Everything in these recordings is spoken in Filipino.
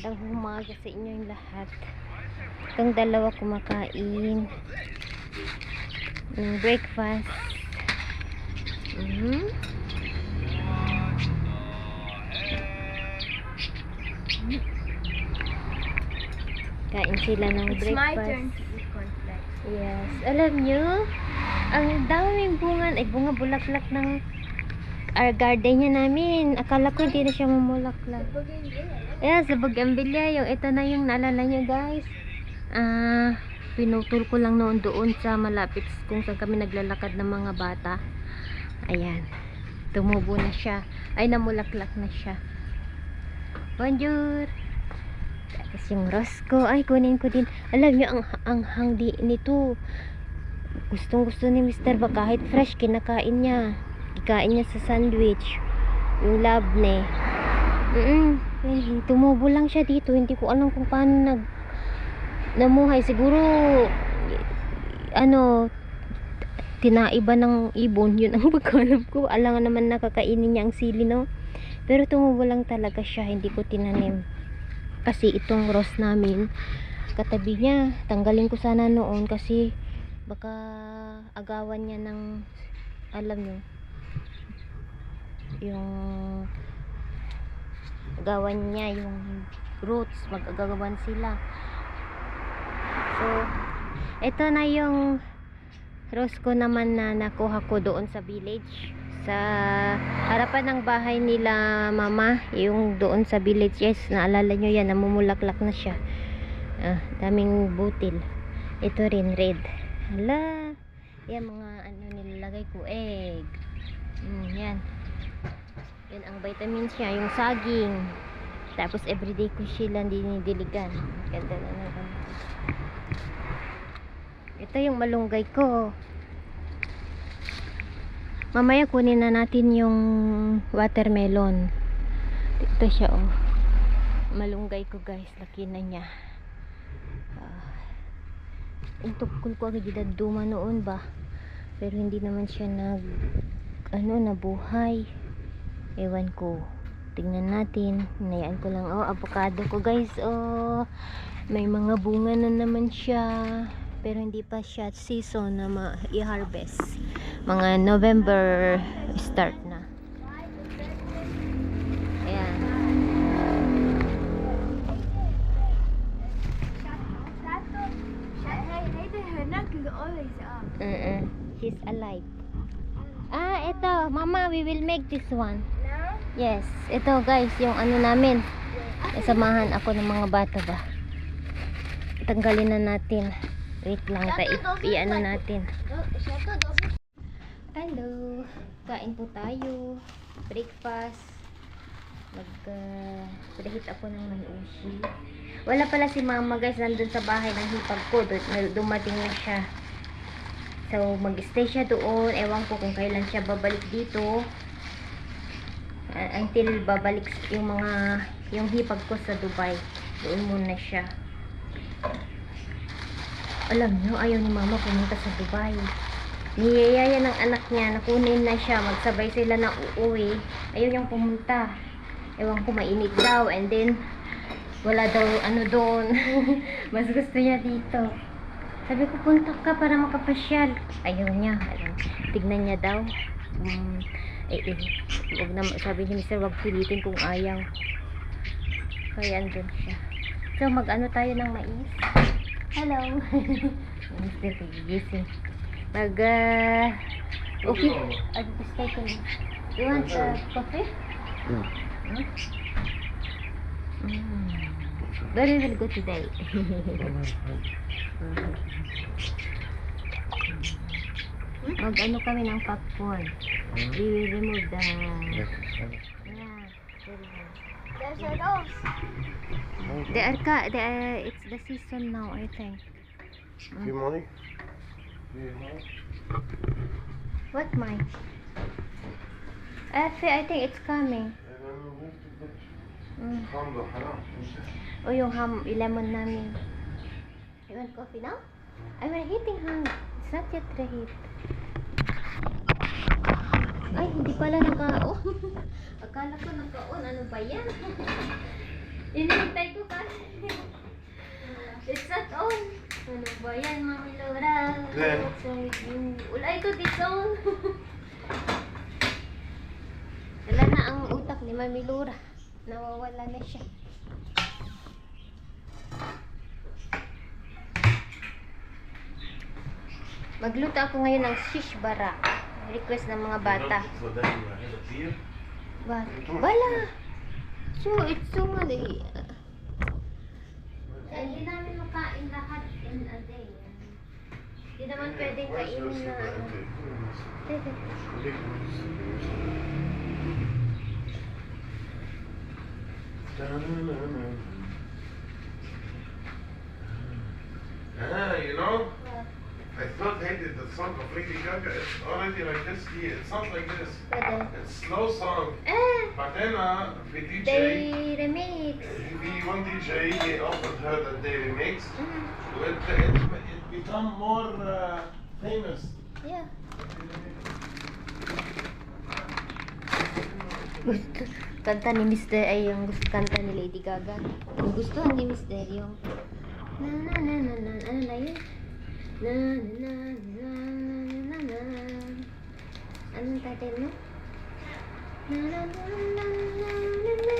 Magandang umaga sa inyong lahat. Itong dalawa kumakain ng breakfast. Kain sila ng breakfast. It's my turn to eat cornflakes. Yes. Alam nyo, ang daming bunga, bunga bulaklak ng garden niya namin. Akala ko hindi na siya mamulaklak. Ayan, sa Bougainvillea, yung ito na yung naalala nyo guys. Pinutol ko lang noon doon sa malapit kung saan kami naglalakad ng mga bata. Ayan, tumubo na siya. Ay, namulaklak na siya. Bonjour. Tapos yung Roscoe, ay kunin ko din. Alam nyo, ang hangdi nito. Gustong gusto ni Mr. ba kahit fresh, kinakain niya. Ikain niya sa sandwich. Yung labne. Tumubo lang siya dito. Hindi ko alam kung paano namuhay. Siguro tinaiba ng ibon. Yun ang pagkalam ko. Alangan naman nakakainin niya ang sili, no? Pero tumubo lang talaga siya. Hindi ko tinanim. Kasi itong rose namin, katabi niya. Tanggalin ko sana noon kasi baka agawan niya ng, alam nyo, yung agawan niya yung roots, mag-agawan sila. So ito na yung rose ko naman na nakuha ko doon sa village, sa harapan ng bahay nila mama, yung doon sa village. Yes, naalala nyo yan, namumulaklak na siya. Daming butil. Ito rin red. Hala, yan mga nilalagay ko, egg. Yan. Yan ang vitamins niya, yung saging. Tapos everyday ko sila dinidiligan. Ganda na naman. Ito yung malunggay ko. Mamaya kunin na natin yung watermelon. Ito siya, oh. Malunggay ko guys, laki na niya. Yung tukol ko agad duma noon ba, pero hindi naman siya nabuhay. Ewan ko, tingnan natin. Hinayaan ko lang. Avocado ko guys, may mga bunga na naman siya, pero hindi pa siya season na i-harvest. Mga November start na. Ayan. She's alive. Ito, mama, we will make this one. Yes, ito guys, yung namin. Samahan ako ng mga bata ba. Tanggalin na natin. Wait lang, natin. Hello, kain po tayo. Breakfast. Pinahit ako ng manushi. Wala pala si mama guys, nandun sa bahay ng hipag ko. Dumating na siya. So, mag-stay siya doon. Ewan ko kung kailan siya babalik dito. Until babalik yung hipag ko sa Dubai. Doon muna siya. Alam nyo, ayaw ni mama pumunta sa Dubai. Niyayaya ng anak niya, nakunin na siya. Magsabay sila na uuwi. Ayaw niyang pumunta. Ewan ko, mainit daw. And then, wala daw doon. Mas gusto niya dito. Sabi ko, punta ka para makapasyal. Ayaw niya. Tignan niya daw. Wag na, sabi ni Mr. wag pilitin kung ayaw. Kaya andun siya. So, tayo ng mais. Hello. Mr. Pagising. Okay. Stay ko na. You want coffee? Very, very good today. Kami ng popcorn. We will remove the... Yeah, very nice. There's a rose. It's the season now, I think. Few money? What mine? I think it's coming. Yung lemon namin. You want coffee now? I'm heating hand. It's not yet reheat. Ay, hindi pala naka-on. Akala ko naka-on. Ano ba yan? Inintay ko kasi. It's not on. Ano ba yan, Mami Laura? Yeah. Wala ito, this on. Wala na ang utak ni Mami Laura. Nawawala na siya. Magluto ako ngayon ng shish barak. Request ng mga bata. So then you have a beer? Wala. So, it's so mali. Hindi namin makain lahat in a day. Hindi naman pwedeng kainin na ano. Ah, you know, I thought hey, the song of Lady Gaga is already like this. It's not like this. Pwede. It's slow song. But then the DJ, They remix. the one DJ, he offered her that they remix. It become more famous. Yeah. Gusto, kanta ni Mr. ay yung gusto kanta ni Lady Gaga. Yung gustuhan ni Mr. yung na na na na na ano na yun? Na na na na na na na. Anong title mo? Na na na na na na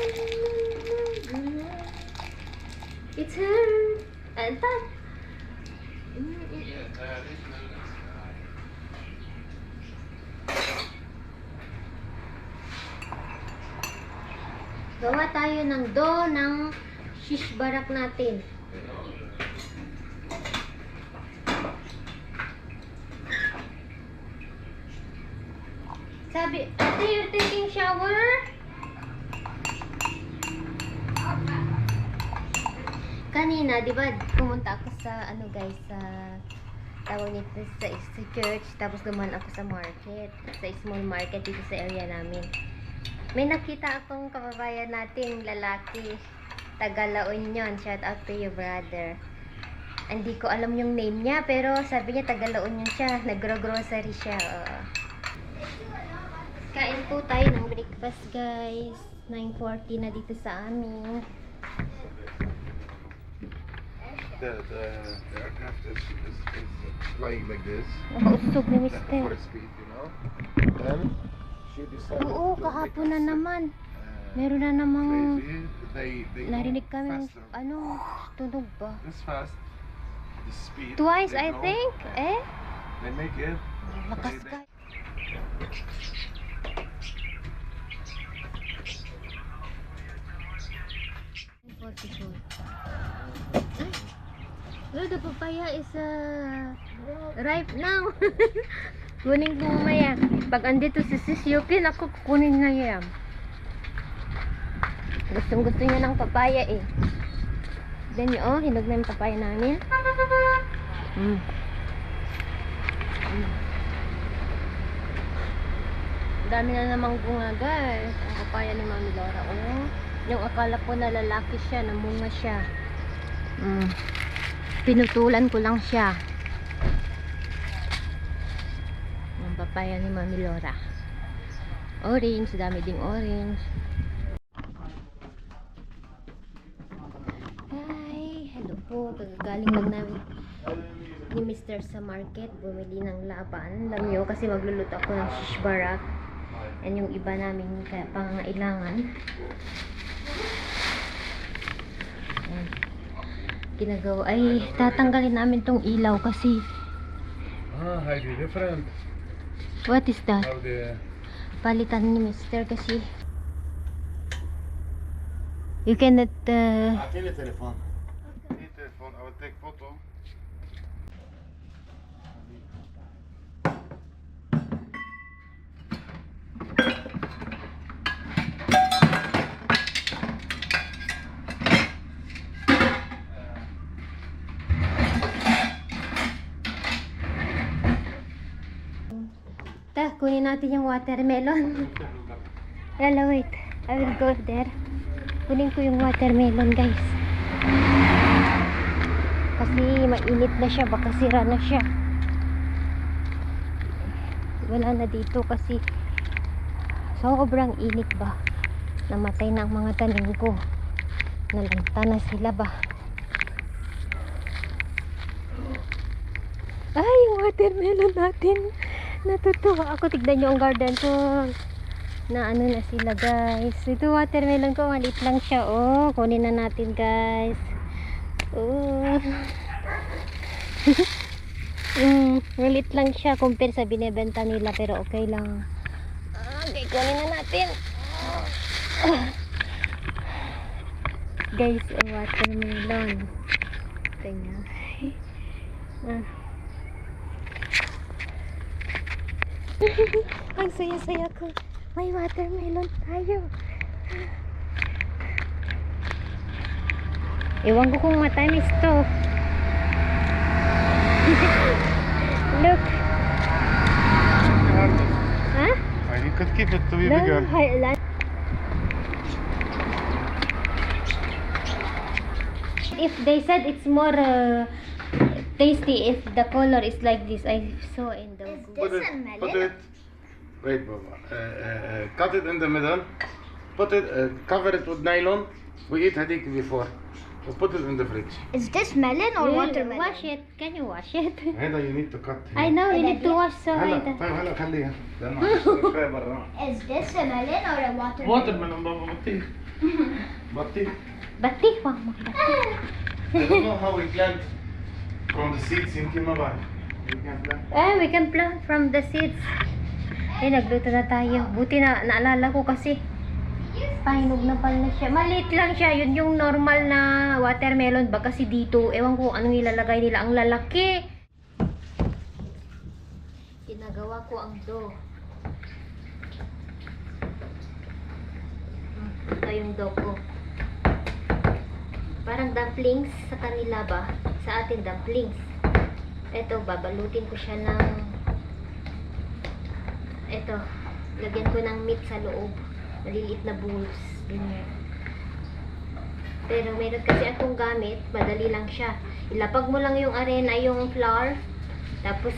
na na. It's her. Anta. Gawa tayo ng dough ng shish barak natin. Sabi, ate, you're taking shower? Kanina, di ba, pumunta ako sa, ano guys, sa, tawag nito, sa church, tapos dumaan ako sa market, sa small market dito sa area namin. May nakita akong kababayan nating lalaki, taga La Union. Shout out to you, brother. Hindi ko alam yung name niya, pero sabi niya taga La Union siya. Nagro-grocery siya. Kain po tayo ng breakfast, guys. 9:40 na dito sa amin. The aircraft is flying like this. Nakausog ni At Mr. 4 speed, you know. Then she decided Oo, to kahapon make na us, naman. Meron na namang they narinig go kami faster. ano, tunog ba? This fast, the speed. Twice, they I go, think. They make it. Lakas They- ka. Oh, the papaya is ripe now. Kunin ko mamaya. Pag andito si Sis Yukin, ako kukunin na yan. Gustong gusto niya ng papaya eh. Then oh, hinog na yung papaya namin. Dami na namang bunga, guys. Ang papaya ni Mami Laura. Oh, yung akala ko na lalaki siya, namunga siya. Pinutulan ko lang siya. Ang papaya ni Mami Laura. Orange, dami ding orange. Hi, hello po. Kagagaling lang namin ni Mr. sa market. Bumili ng laban. Alam nyo, kasi magluluto ako ng shish barak. Yan yung iba namin pangailangan. Yan. Ginagawa ay tatanggalin namin tong ilaw kasi Heidi, different. what is that? How the Palitan ni Mr. kasi you cannot أعطيني تليفون. في تليفون I will take photo. kunin natin yung watermelon. Hello, wait. I will go there. Kunin ko yung watermelon, guys. Kasi mainit na siya. Baka sira na siya. Wala na dito kasi sobrang init ba. Namatay na ang mga tanim ko. Nalanta na sila ba? Ay, yung watermelon natin. Natutuwa ako. Tignan nyo ang garden ko. Na ano na sila, guys. Ito watermelon ko. Maliit lang siya. Oh, kunin na natin, guys. Oh. Maliit lang siya compare sa binebenta nila. Pero okay lang. Okay, kunin na natin. Guys, ang watermelon. Tingnan. Ang saya-saya ko. May watermelon tayo. Ewan ko kung matamis to. Look. Huh? You could keep it to be No, bigger. If they said it's more tasty if the color is like this. I saw in the Is Google. this a Put melon? it. Wait, Baba. Cut it in the middle. Put it. Cover it with nylon. We eat hadik before. We put it in the fridge. Is this melon or watermelon? Wash it. Can you wash it? هذا you need to cut. I know we need to wash so هلا I طيب هلا خليها لأنه كفاية برا. Is this a melon or a watermelon? Watermelon Baba بطيخ. بطيخ. Batik pa mo. I don't know how we plant from the seeds يمكن ما بعرف. We can plant. We can plant from the seeds. Nagluto na tayo. Buti na naalala ko kasi pahinog na pala siya. Maliit lang siya. Yun yung normal na watermelon ba? Kasi dito, ewan ko anong ilalagay nila. Ang lalaki. Ginagawa ko ang dough. Ito yung dough ko. Parang dumplings sa kanila ba? Sa atin dumplings. Ito, babalutin ko siya ng ito. Lagyan ko ng meat sa loob. Maliliit na balls. Ganyan. Pero meron kasi akong gamit. Madali lang siya. Ilapag mo lang yung arena, yung flour. Tapos,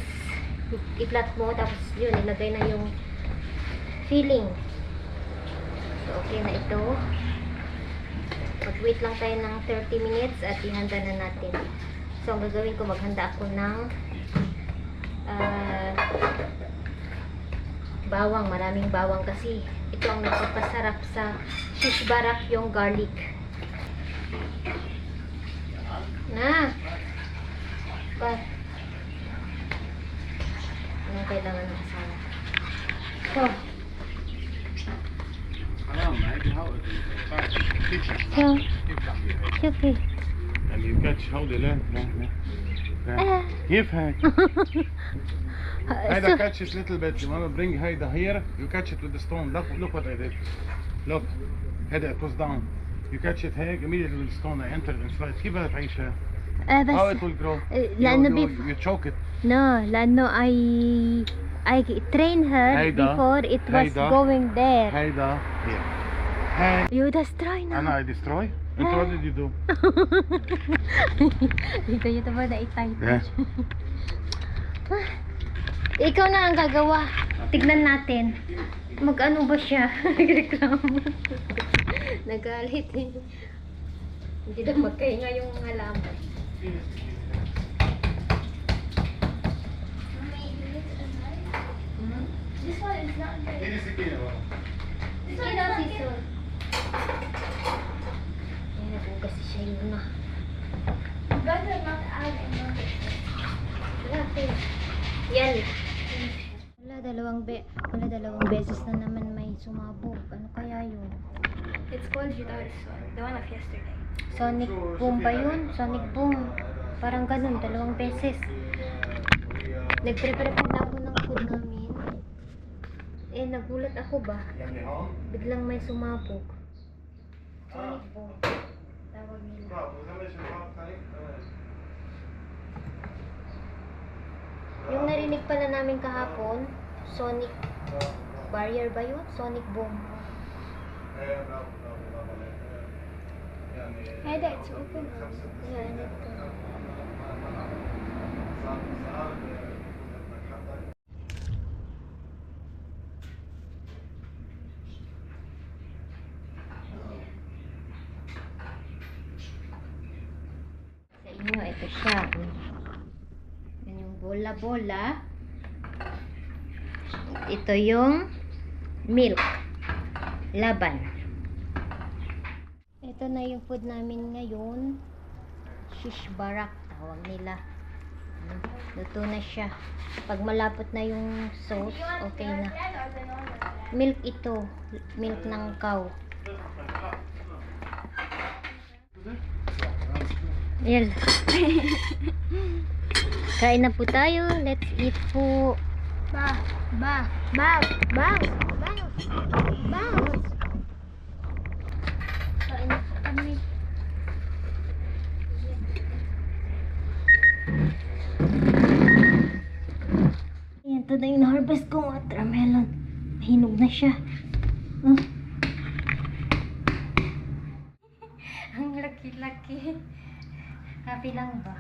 i-flat mo. Tapos, yun, ilagay na yung filling. So, okay na ito. Mag-wait lang tayo ng 30 minutes at ihanda na natin. So, ang gagawin ko, maghanda ako ng bawang. Maraming bawang kasi ito ang nagpapasarap sa shish barak, yung garlic. Na! Anong kailangan ng kasama? So, okay. يعني الكاتش هودي لا كيف هيك؟ هيدا catch it little bit. You wanna bring هيدا here. You catch it with the stone. Look what I did. Look. هيدا it was down. You catch it هيك immediately with the stone. I entered inside. كيف بدها تعيشها؟ How it will grow? لأنه You choke it. No, لأنه I trained her هيدا. before it was هيدا. going there. هيدا here. هيدا You destroy now. أنا I destroy. أنت what did you do? Dito ba na itay? Yeah. Ikaw na ang gagawa. Tignan natin. Mag-ano ba siya? Reklamo. Nagalit eh. Hindi na magkahinga yung mga lambat. This one is not good. Ini sikit apa? This one is not good. Ay, nagugas siya yun na. Better not add another. Grabe. Yan. Wala, dalawang beses na naman may sumabog. Ano kaya yun? It's called the one of yesterday. Sonic Boom ba yun? Sonic Boom. Parang ganun, dalawang beses. Nag-prepare pa ako ng food namin. Eh, nagulat ako ba? Biglang may sumabog. Sonic Boom. Tawag nila. Yung narinig pala namin kahapon, Sonic Barrier ba yun? Sonic Boom. Hey, that's open. Yan, ito. nyo, ito siya. Yan yung bola-bola. Ito yung milk. Laban. Ito na yung food namin ngayon. Shish barak tawag nila. Luto na siya. Pag malapot na yung sauce, okay na. Milk ito. Milk ng cow. Ayan. Kain na po tayo. Let's eat po. Bounce. Kain na po kami. Ayan, ito na yung na-harvest kong watermelon. Hinog na siya. Oh. Ang laki-laki. Happy lang ba?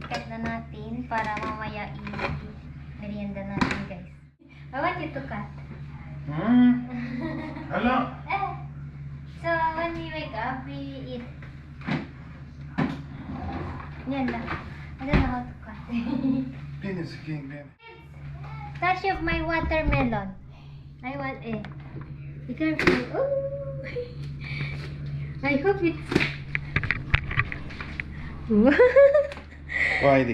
Cut na natin para mamaya i-merienda natin, guys. I want you to cut. Hello. So, when we wake up, we eat. Yan lang. I don't know how to cut. Penis king, man. Touch of my watermelon. I want be careful. Oh. I hope it's... Why?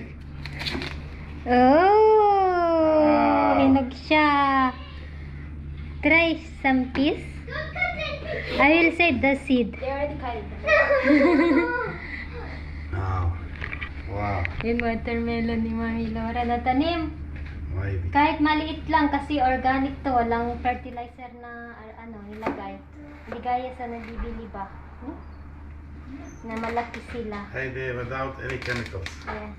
Oh! Hinog siya. Try some piece. I will save the seed. They already cut it. Oh. Wow. Yung watermelon ni Mami Laura na tanim. Why? Kahit maliit lang kasi organic to, walang fertilizer na nilagay. Hindi gaya sa nabibili ba? Na malaki sila. Hey, they without any chemicals. Ayan.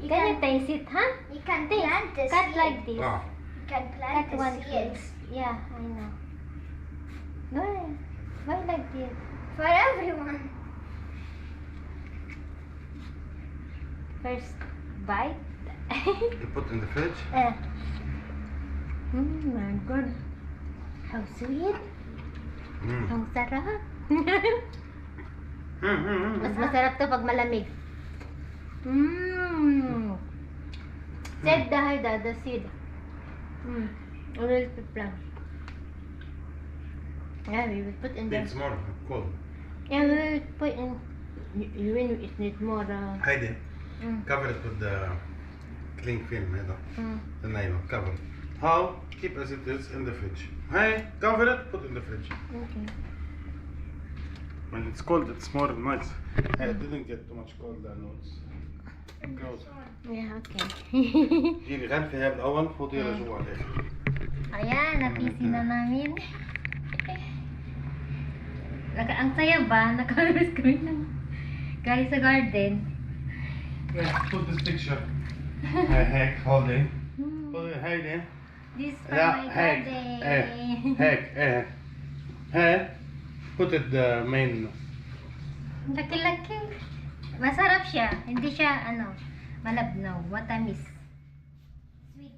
Can you taste it, huh? You can plant the Cut seed. like this. Oh. You can plant Cut the one seeds. piece. Yeah, I know. Why like this? For everyone. First bite. You put in the fridge? My God. How sweet. Ang sarap. Mas masarap to pag malamig. Save the seed. A little bit lang. Yeah, we will put in the... It's more cold. Yeah, we will put in... You mean it needs more... Heidi, cover it with the cling film, the nylon, cover it. How? Keep as it is in the fridge. Hey, cover it, put in the fridge. Okay. When it's cold, it's more nice. Hey, it didn't get too much cold, I know it's cold. Yeah, okay. جيبي غرفة هي بالأول فوتي لجوا على الآخر. Ayan, napisi na namin. Ang saya ba? Naka-harvest kami ng galing sa garden. Yeah, put this picture. Hey, heck, hold it. Hold it, Heidi. This from Yeah, my heck, garden. heck, hey. Put it the main. Laki-laki. Masarap siya. Hindi siya, malabnaw. Matamis. Sweet.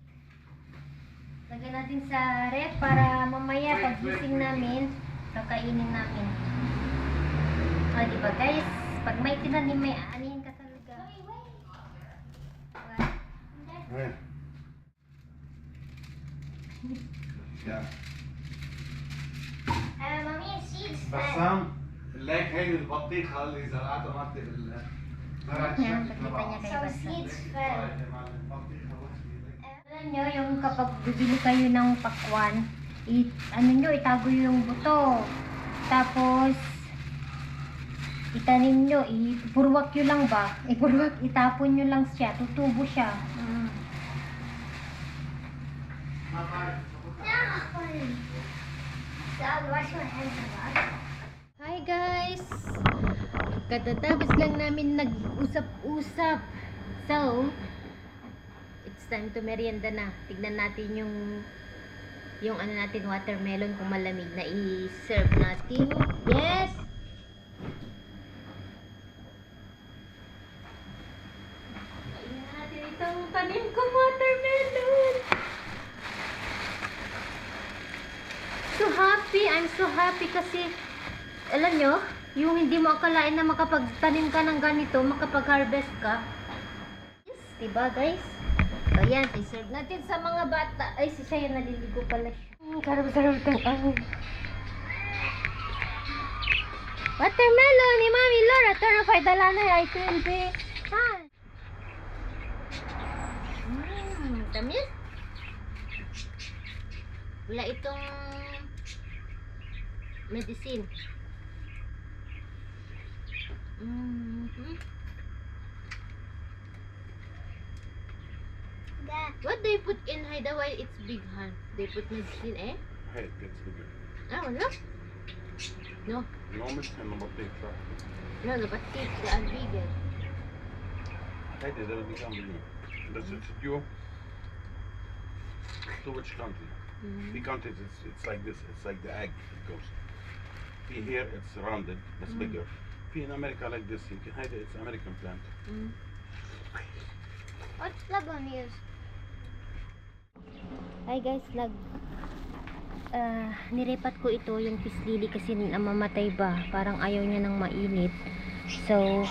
Lagyan natin sa ref para mamaya pag gising namin, kakainin namin. O, diba guys? Pag may tinanim, may aanihin ka talaga. Hey. Yeah. Mommy, seeds. بسام لك هيدي البطيخة اللي زرعتها مالتي بال Yan, pakita niya kay Some Basa. seeds fell. Alam nyo, yung kapag bibili kayo ng pakwan, itago yung buto. Tapos, itanim nyo, ipurwak nyo lang ba? Itapon nyo lang siya, tutubo siya. Dad, wash my hands a lot. Hi guys! Katatapos lang namin nag-usap-usap. So, it's time to merienda na. Tignan natin yung natin watermelon kung malamig na i-serve natin. Yes! Tignan natin itong tanim kong watermelon. So happy! I'm so happy kasi alam nyo, Yung hindi mo akalain na makapagtanim ka ng ganito, makapag-harvest ka. Yes, diba guys? So yan, iserve natin sa mga bata. Ay, si Shaya naliligo pala siya. Karap-sarap kang ahon. Watermelon ni Mami Laura. Tara, pa'y dala na ay kulbe. Ha? Tamis. Wala itong medicine. Dad. What they put in Haida while it's big hand? They put medicine, eh? Head gets bigger. Ah, wala. No, يوم السنة بطيء صح. no, the batik, they are bigger. هيدا ده become bigger. Does it fit you? To which country? The countries it's like this. It's like the egg. It goes. See here it's rounded. That's bigger. See in America like this. You can hide it. It's American plant. What's Lebanon use? Hi guys, nirepat ko ito yung peace lily kasi namamatay ba, parang ayaw niya ng mainit, so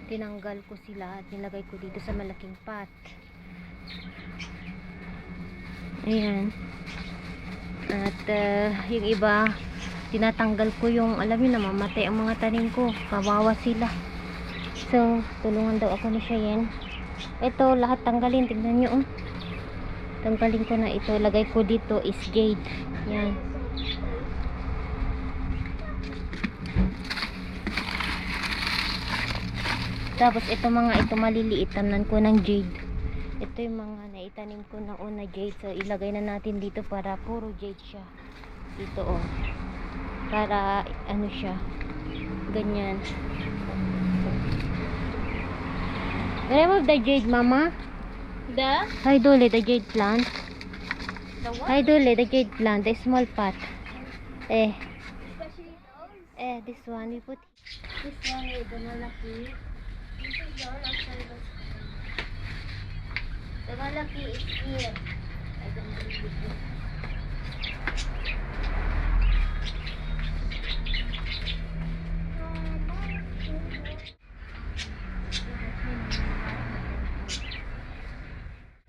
tinanggal ko sila at nilagay ko dito sa malaking pot. Ayan, at yung iba tinatanggal ko yung, alam niyo, namamatay ang mga tanim ko, kawawa sila, so tulungan daw ako ni Cheyenne. Ito lahat tanggalin, tignan nyo, oh. Tanggalin ko na ito. Lagay ko dito is jade. Yan. Tapos ito mga ito maliliit. Tamnan ko ng jade. Ito yung mga naitanim ko na una jade. So ilagay na natin dito para puro jade siya. Dito oh. Para ano siya. Ganyan. Remove the jade, mama. Hi Dolly, the jade plant. The what? Hi Dolly, the jade plant, the small pot. Especially those. This one we put. This one with the malaki. This is the one outside the The malaki is here. I don't believe it.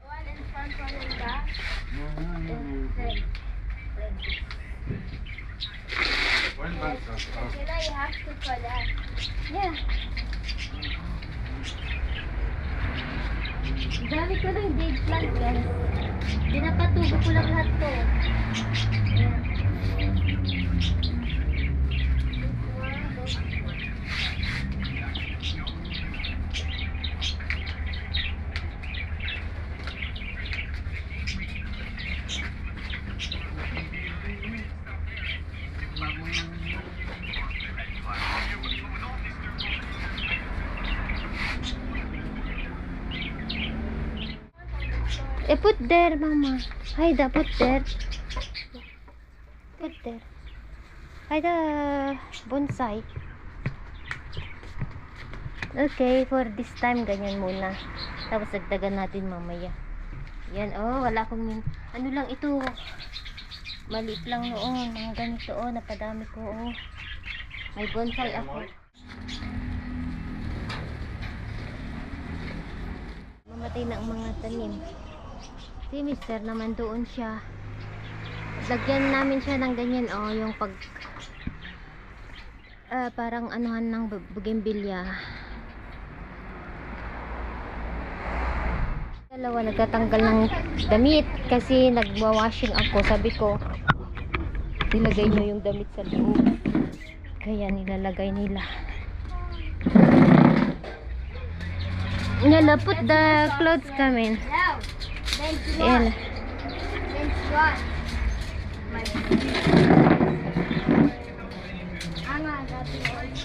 one in front, one in back. When You know you have to collect. Yeah. Dami ko ng jade plant guys. Pinapatubo ko lang lahat to. Put there, mama. Haida, put there. Put there. Haida, bonsai. Okay, for this time, ganyan muna. Tapos dagdagan natin mamaya. Yan, oh, wala akong, ano lang ito. Maliit lang noon. Mga ganito, oh, napadami ko, oh. May bonsai ako. Mamatay na ang mga tanim. Si Mister naman doon siya. Lagyan namin siya ng ganyan, oh, yung pag parang anuhan ng bougainvillea. Dalawa nagtatanggal ng damit kasi nagwa-washing ako. Sabi ko, nilagay nyo yung damit sa loob. Kaya nilalagay nila. Nila, put the clothes come in. No. Then Yan. squat. Then squat. I'm on that one.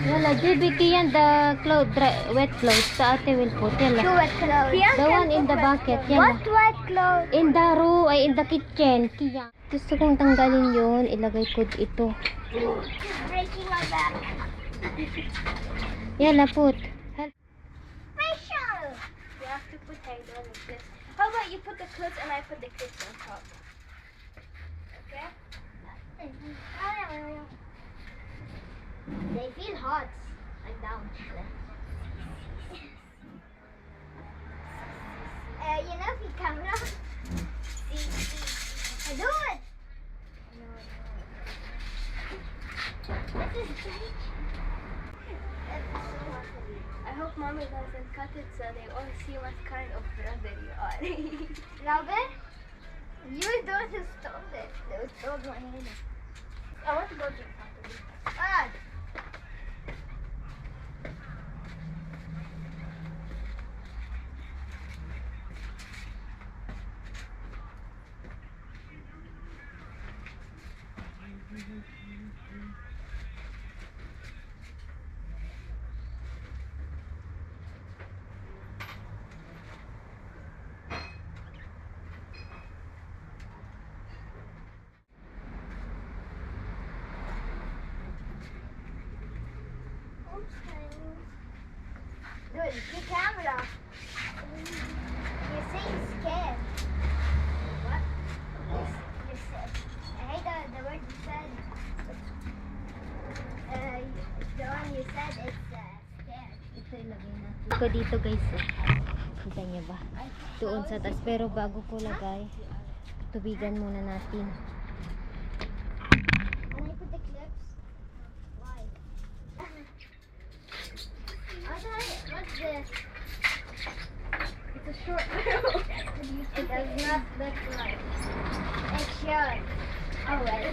Yala, JBK yan, the wet clothes. Sa ate will put. Yala. Two wet clothes. The one in the bucket. Yala. What wet clothes? In the room, ay in the kitchen. Kaya. Gusto kong tanggalin yun. Ilagay ko ito. Breaking my back. Yala, put. Facial. You have to put hair like this. How about you put the clothes and I put the clips on top? Okay? They feel hot. Like down. You know, if you camera. See. Do it. This is great. I hope mommy doesn't cut it so they all see what kind of brother you are. Robert, you don't have stole it. They stole my hand. I want to go drink something. Ah. Good, good camera. You seem scared. What? You said. I hate the word you said. The one you said is scared. Ito ilagay natin. Ito dito guys. Kita niya ba? Doon sa taas. Pero bago ko lagay, tubigan muna natin. Can I put the clips? Why? What's this? It's a short It does not look like. It should. Oh, well.